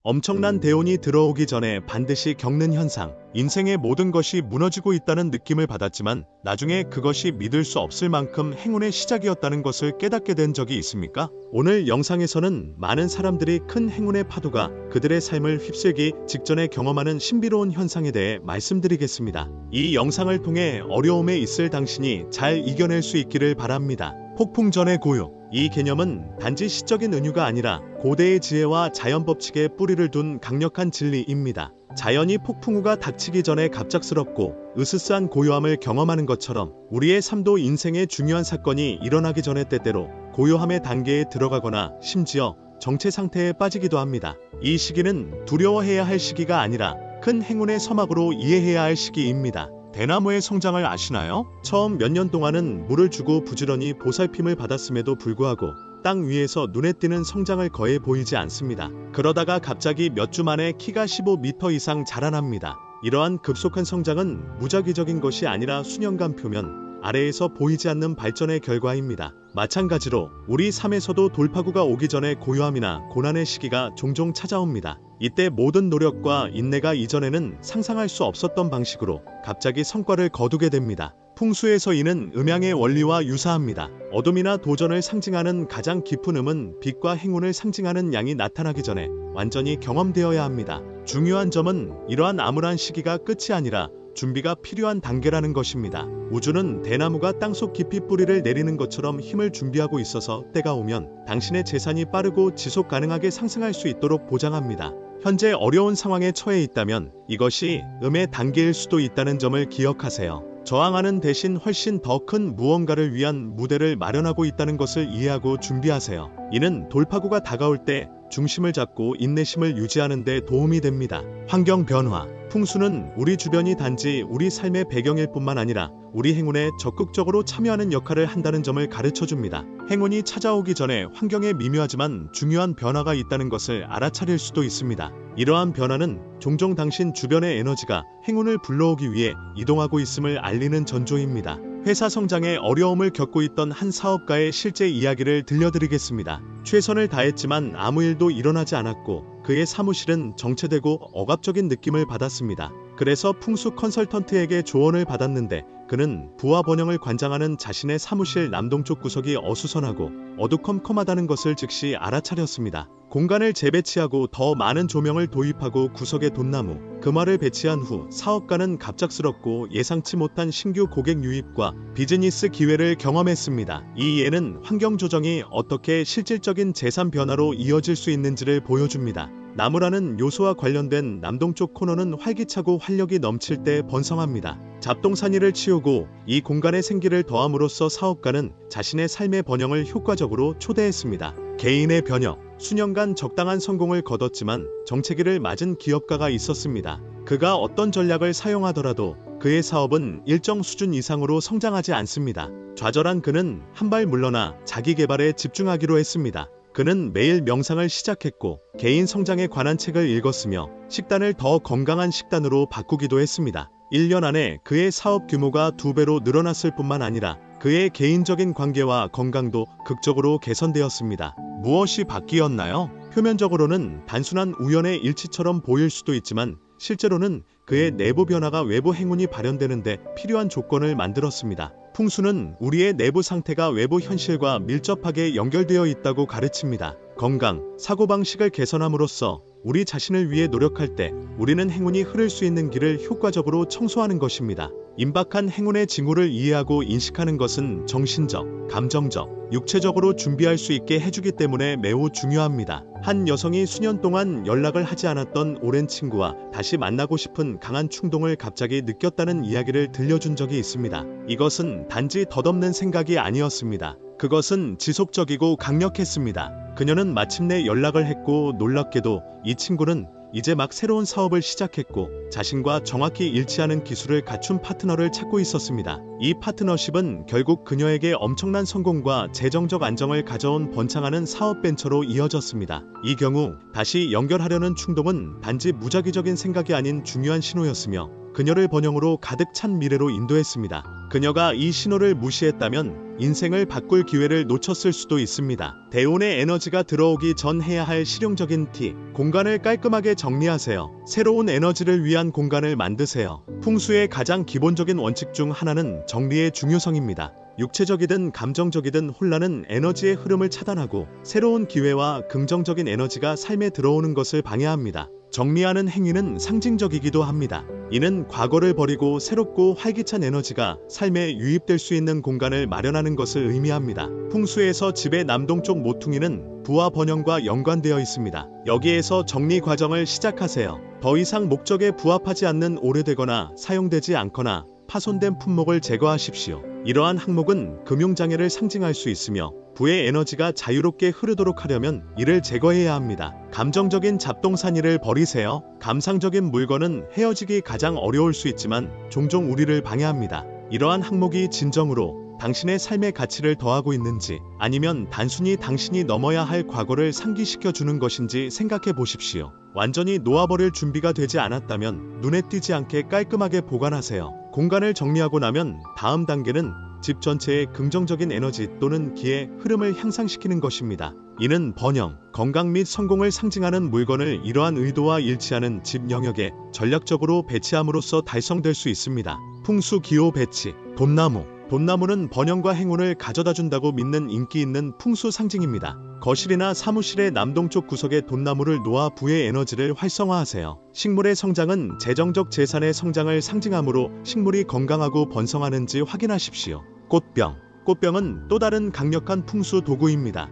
엄청난 대운이 들어오기 전에 반드시 겪는 현상. 인생의 모든 것이 무너지고 있다는 느낌을 받았지만 나중에 그것이 믿을 수 없을 만큼 행운의 시작이었다는 것을 깨닫게 된 적이 있습니까? 오늘 영상에서는 많은 사람들이 큰 행운의 파도가 그들의 삶을 휩쓸기 직전에 경험하는 신비로운 현상에 대해 말씀드리겠습니다. 이 영상을 통해 어려움에 있을 당신이 잘 이겨낼 수 있기를 바랍니다. 폭풍 전의 고요. 이 개념은 단지 시적인 은유가 아니라 고대의 지혜와 자연 법칙에 뿌리를 둔 강력한 진리입니다. 자연이 폭풍우가 닥치기 전에 갑작스럽고 으스스한 고요함을 경험하는 것처럼 우리의 삶도 인생의 중요한 사건이 일어나기 전에 때때로 고요함의 단계에 들어가거나 심지어 정체 상태에 빠지기도 합니다. 이 시기는 두려워해야 할 시기가 아니라 큰 행운의 서막으로 이해해야 할 시기입니다. 대나무의 성장을 아시나요? 처음 몇 년 동안은 물을 주고 부지런히 보살핌을 받았음에도 불구하고 땅 위에서 눈에 띄는 성장을 거의 보이지 않습니다. 그러다가 갑자기 몇 주 만에 키가 15m 이상 자라납니다. 이러한 급속한 성장은 무작위적인 것이 아니라 수년간 표면 아래에서 보이지 않는 발전의 결과입니다. 마찬가지로 우리 삶에서도 돌파구가 오기 전에 고요함이나 고난의 시기가 종종 찾아옵니다. 이때 모든 노력과 인내가 이전에는 상상할 수 없었던 방식으로 갑자기 성과를 거두게 됩니다. 풍수에서 이는 음양의 원리와 유사합니다. 어둠이나 도전을 상징하는 가장 깊은 음은 빛과 행운을 상징하는 양이 나타나기 전에 완전히 경험되어야 합니다. 중요한 점은 이러한 암울한 시기가 끝이 아니라 준비가 필요한 단계라는 것입니다. 우주는 대나무가 땅속 깊이 뿌리를 내리는 것처럼 힘을 준비하고 있어서 때가 오면 당신의 재산이 빠르고 지속 가능하게 상승할 수 있도록 보장합니다. 현재 어려운 상황에 처해 있다면 이것이 음의 단계일 수도 있다는 점을 기억하세요. 저항하는 대신 훨씬 더 큰 무언가를 위한 무대를 마련하고 있다는 것을 이해하고 준비하세요. 이는 돌파구가 다가올 때 중심을 잡고 인내심을 유지하는 데 도움이 됩니다. 환경 변화. 풍수는 우리 주변이 단지 우리 삶의 배경일 뿐만 아니라 우리 행운에 적극적으로 참여하는 역할을 한다는 점을 가르쳐줍니다. 행운이 찾아오기 전에 환경에 미묘하지만 중요한 변화가 있다는 것을 알아차릴 수도 있습니다. 이러한 변화는 종종 당신 주변의 에너지가 행운을 불러오기 위해 이동하고 있음을 알리는 전조입니다. 회사 성장에 어려움을 겪고 있던 한 사업가의 실제 이야기를 들려드리겠습니다. 최선을 다했지만 아무 일도 일어나지 않았고 그의 사무실은 정체되고 억압적인 느낌을 받았습니다. 그래서 풍수 컨설턴트에게 조언을 받았는데 그는 부하 번영을 관장하는 자신의 사무실 남동쪽 구석이 어수선하고 어두컴컴하다는 것을 즉시 알아차렸습니다. 공간을 재배치하고 더 많은 조명을 도입하고 구석에 돈나무, 금화를 배치한 후 사업가는 갑작스럽고 예상치 못한 신규 고객 유입과 비즈니스 기회를 경험했습니다. 이 예는 환경 조정이 어떻게 실질적인 재산 변화로 이어질 수 있는지를 보여줍니다. 나무라는 요소와 관련된 남동쪽 코너는 활기차고 활력이 넘칠 때 번성합니다. 잡동사니를 치우고 이 공간에 생기를 더함으로써 사업가는 자신의 삶의 번영을 효과적으로 초대했습니다. 개인의 변혁. 수년간 적당한 성공을 거뒀지만 정체기를 맞은 기업가가 있었습니다. 그가 어떤 전략을 사용하더라도 그의 사업은 일정 수준 이상으로 성장하지 않습니다. 좌절한 그는 한 발 물러나 자기 개발에 집중하기로 했습니다. 그는 매일 명상을 시작했고 개인 성장에 관한 책을 읽었으며 식단을 더 건강한 식단으로 바꾸기도 했습니다. 1년 안에 그의 사업 규모가 2배로 늘어났을 뿐만 아니라 그의 개인적인 관계와 건강도 극적으로 개선되었습니다. 무엇이 바뀌었나요? 표면적으로는 단순한 우연의 일치처럼 보일 수도 있지만 실제로는 그의 내부 변화가 외부 행운이 발현되는데 필요한 조건을 만들었습니다. 풍수는 우리의 내부 상태가 외부 현실과 밀접하게 연결되어 있다고 가르칩니다. 건강, 사고방식을 개선함으로써 우리 자신을 위해 노력할 때 우리는 행운이 흐를 수 있는 길을 효과적으로 청소하는 것입니다. 임박한 행운의 징후를 이해하고 인식하는 것은 정신적, 감정적, 육체적으로 준비할 수 있게 해주기 때문에 매우 중요합니다. 한 여성이 수년 동안 연락을 하지 않았던 오랜 친구와 다시 만나고 싶은 강한 충동을 갑자기 느꼈다는 이야기를 들려준 적이 있습니다. 이것은 단지 덧없는 생각이 아니었습니다. 그것은 지속적이고 강력했습니다. 그녀는 마침내 연락을 했고 놀랍게도 이 친구는 이제 막 새로운 사업을 시작했고 자신과 정확히 일치하는 기술을 갖춘 파트너를 찾고 있었습니다. 이 파트너십은 결국 그녀에게 엄청난 성공과 재정적 안정을 가져온 번창하는 사업 벤처로 이어졌습니다. 이 경우 다시 연결하려는 충동은 단지 무작위적인 생각이 아닌 중요한 신호였으며 그녀를 번영으로 가득 찬 미래로 인도했습니다. 그녀가 이 신호를 무시했다면 인생을 바꿀 기회를 놓쳤을 수도 있습니다. 대운의 에너지가 들어오기 전 해야 할 실용적인 팁. 공간을 깔끔하게 정리하세요. 새로운 에너지를 위한 공간을 만드세요. 풍수의 가장 기본적인 원칙 중 하나는 정리의 중요성입니다. 육체적이든 감정적이든 혼란은 에너지의 흐름을 차단하고 새로운 기회와 긍정적인 에너지가 삶에 들어오는 것을 방해합니다. 정리하는 행위는 상징적이기도 합니다. 이는 과거를 버리고 새롭고 활기찬 에너지가 삶에 유입될 수 있는 공간을 마련하는 것을 의미합니다. 풍수에서 집의 남동쪽 모퉁이는 부와 번영과 연관되어 있습니다. 여기에서 정리 과정을 시작하세요. 더 이상 목적에 부합하지 않는 오래되거나 사용되지 않거나 파손된 품목을 제거하십시오. 이러한 항목은 금융장애를 상징할 수 있으며 부의 에너지가 자유롭게 흐르도록 하려면 이를 제거해야 합니다. 감정적인 잡동사니를 버리세요. 감상적인 물건은 헤어지기 가장 어려울 수 있지만 종종 우리를 방해합니다. 이러한 항목이 진정으로 당신의 삶의 가치를 더하고 있는지 아니면 단순히 당신이 넘어야 할 과거를 상기시켜 주는 것인지 생각해 보십시오. 완전히 놓아버릴 준비가 되지 않았다면 눈에 띄지 않게 깔끔하게 보관하세요. 공간을 정리하고 나면 다음 단계는 집 전체의 긍정적인 에너지 또는 기의 흐름을 향상시키는 것입니다. 이는 번영, 건강 및 성공을 상징하는 물건을 이러한 의도와 일치하는 집 영역에 전략적으로 배치함으로써 달성될 수 있습니다. 풍수 기호 배치, 돈나무. 돈나무는 번영과 행운을 가져다준다고 믿는 인기 있는 풍수 상징입니다. 거실이나 사무실의 남동쪽 구석에 돈나무를 놓아 부의 에너지를 활성화하세요. 식물의 성장은 재정적 재산의 성장을 상징하므로 식물이 건강하고 번성하는지 확인하십시오. 꽃병. 꽃병은 또 다른 강력한 풍수 도구입니다.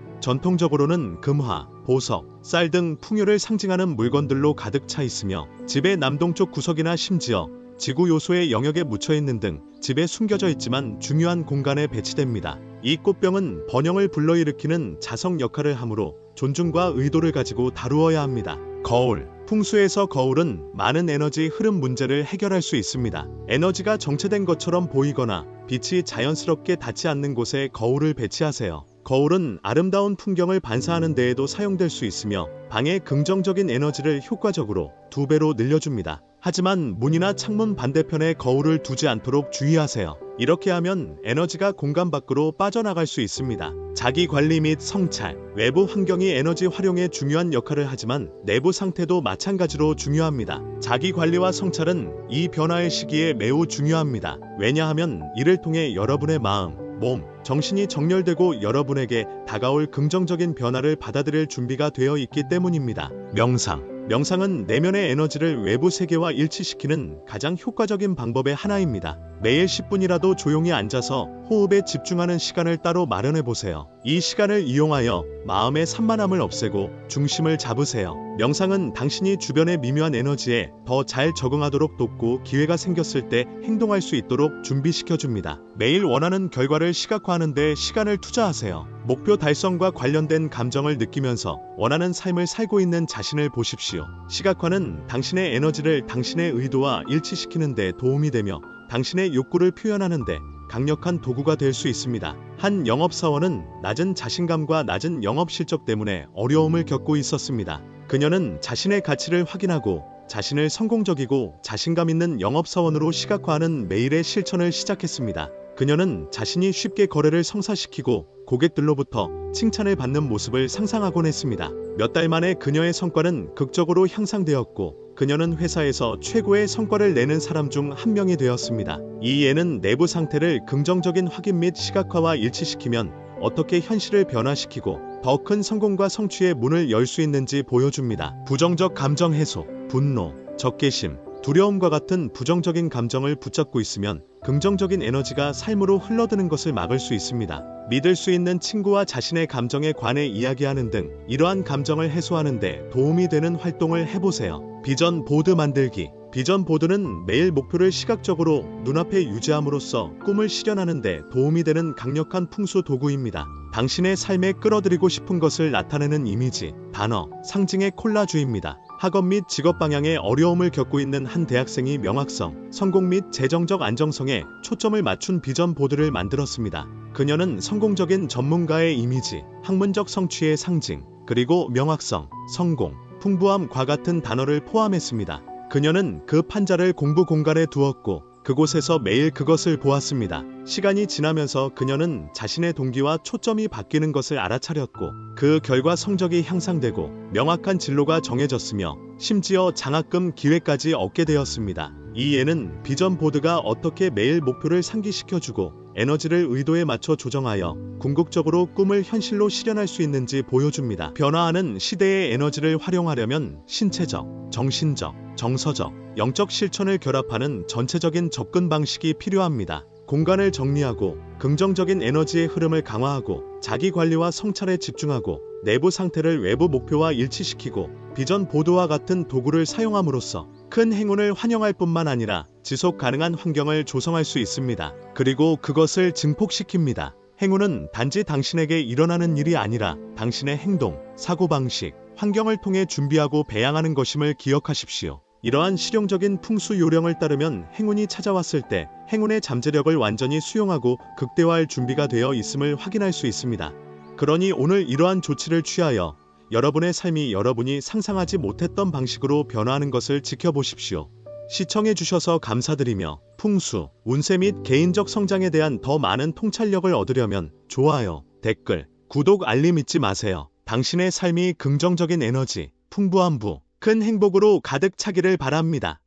전통적으로는 금화, 보석, 쌀 등 풍요를 상징하는 물건들로 가득 차 있으며 집의 남동쪽 구석이나 심지어 지구 요소의 영역에 묻혀있는 등 집에 숨겨져 있지만 중요한 공간에 배치됩니다. 이 꽃병은 번영을 불러일으키는 자석 역할을 하므로 존중과 의도를 가지고 다루어야 합니다. 거울. 풍수에서 거울은 많은 에너지 흐름 문제를 해결할 수 있습니다. 에너지가 정체된 것처럼 보이거나 빛이 자연스럽게 닿지 않는 곳에 거울을 배치하세요. 거울은 아름다운 풍경을 반사하는 데에도 사용될 수 있으며 방의 긍정적인 에너지를 효과적으로 2배로 늘려줍니다. 하지만 문이나 창문 반대편에 거울을 두지 않도록 주의하세요. 이렇게 하면 에너지가 공간 밖으로 빠져나갈 수 있습니다. 자기 관리 및 성찰. 외부 환경이 에너지 활용에 중요한 역할을 하지만 내부 상태도 마찬가지로 중요합니다. 자기 관리와 성찰은 이 변화의 시기에 매우 중요합니다. 왜냐하면 이를 통해 여러분의 마음, 몸, 정신이 정렬되고 여러분에게 다가올 긍정적인 변화를 받아들일 준비가 되어 있기 때문입니다. 명상. 명상은 내면의 에너지를 외부 세계와 일치시키는 가장 효과적인 방법의 하나입니다. 매일 10분이라도 조용히 앉아서 호흡에 집중하는 시간을 따로 마련해 보세요. 이 시간을 이용하여 마음의 산만함을 없애고 중심을 잡으세요. 명상은 당신이 주변의 미묘한 에너지에 더 잘 적응하도록 돕고 기회가 생겼을 때 행동할 수 있도록 준비시켜줍니다. 매일 원하는 결과를 시각화하는 데 시간을 투자하세요. 목표 달성과 관련된 감정을 느끼면서 원하는 삶을 살고 있는 자신을 보십시오. 시각화는 당신의 에너지를 당신의 의도와 일치시키는 데 도움이 되며 당신의 욕구를 표현하는 데 강력한 도구가 될 수 있습니다. 한 영업사원은 낮은 자신감과 낮은 영업 실적 때문에 어려움을 겪고 있었습니다. 그녀는 자신의 가치를 확인하고 자신을 성공적이고 자신감 있는 영업사원으로 시각화하는 매일의 실천을 시작했습니다. 그녀는 자신이 쉽게 거래를 성사시키고 고객들로부터 칭찬을 받는 모습을 상상하곤 했습니다. 몇 달 만에 그녀의 성과는 극적으로 향상되었고 그녀는 회사에서 최고의 성과를 내는 사람 중 한 명이 되었습니다. 이 예는 내부 상태를 긍정적인 확인 및 시각화와 일치시키면 어떻게 현실을 변화시키고 더 큰 성공과 성취의 문을 열 수 있는지 보여줍니다. 부정적 감정 해소, 분노, 적개심, 두려움과 같은 부정적인 감정을 붙잡고 있으면 긍정적인 에너지가 삶으로 흘러드는 것을 막을 수 있습니다. 믿을 수 있는 친구와 자신의 감정에 관해 이야기하는 등 이러한 감정을 해소하는 데 도움이 되는 활동을 해보세요. 비전 보드 만들기. 비전 보드는 매일 목표를 시각적으로 눈앞에 유지함으로써 꿈을 실현하는 데 도움이 되는 강력한 풍수 도구입니다. 당신의 삶에 끌어들이고 싶은 것을 나타내는 이미지, 단어, 상징의 콜라주입니다. 학업 및 직업 방향에 어려움을 겪고 있는 한 대학생이 명확성, 성공 및 재정적 안정성에 초점을 맞춘 비전 보드를 만들었습니다. 그녀는 성공적인 전문가의 이미지, 학문적 성취의 상징, 그리고 명확성, 성공, 풍부함과 같은 단어를 포함했습니다. 그녀는 그 판자를 공부 공간에 두었고 그곳에서 매일 그것을 보았습니다. 시간이 지나면서 그녀는 자신의 동기와 초점이 바뀌는 것을 알아차렸고 그 결과 성적이 향상되고 명확한 진로가 정해졌으며 심지어 장학금 기회까지 얻게 되었습니다. 이 예는 비전 보드가 어떻게 매일 목표를 상기시켜주고 에너지를 의도에 맞춰 조정하여 궁극적으로 꿈을 현실로 실현할 수 있는지 보여줍니다. 변화하는 시대의 에너지를 활용하려면 신체적, 정신적, 정서적, 영적 실천을 결합하는 전체적인 접근 방식이 필요합니다. 공간을 정리하고 긍정적인 에너지의 흐름을 강화하고 자기 관리와 성찰에 집중하고 내부 상태를 외부 목표와 일치시키고 비전 보드와 같은 도구를 사용함으로써 큰 행운을 환영할 뿐만 아니라 지속 가능한 환경을 조성할 수 있습니다. 그리고 그것을 증폭시킵니다. 행운은 단지 당신에게 일어나는 일이 아니라 당신의 행동, 사고방식, 환경을 통해 준비하고 배양하는 것임을 기억하십시오. 이러한 실용적인 풍수 요령을 따르면 행운이 찾아왔을 때 행운의 잠재력을 완전히 수용하고 극대화할 준비가 되어 있음을 확인할 수 있습니다. 그러니 오늘 이러한 조치를 취하여 여러분의 삶이 여러분이 상상하지 못했던 방식으로 변화하는 것을 지켜보십시오. 시청해주셔서 감사드리며 풍수, 운세 및 개인적 성장에 대한 더 많은 통찰력을 얻으려면 좋아요, 댓글, 구독, 알림 잊지 마세요. 당신의 삶이 긍정적인 에너지, 풍부함 부, 큰 행복으로 가득 차기를 바랍니다.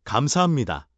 감사합니다.